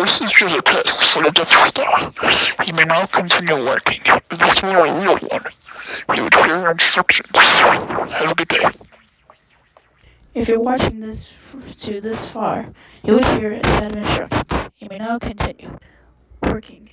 This is just a test for the Death Star. You may now continue working. If this were a real one, you would hear instructions. Have a good day. If you're watching this to this far, you would hear a set of instructions. You may now continue working.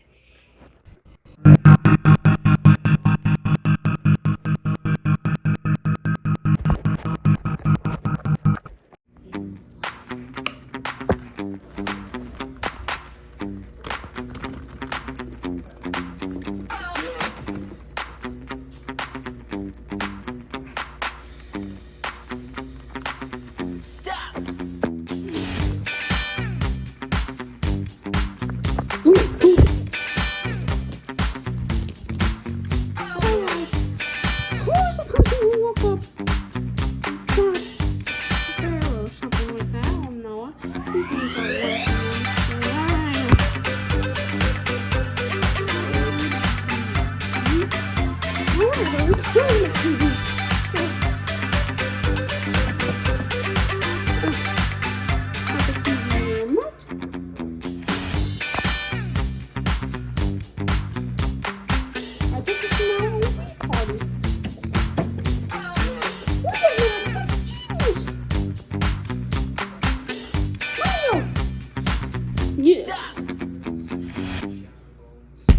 Yes.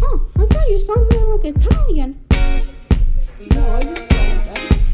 Oh, I thought you sounded like Italian. No, I just saw that.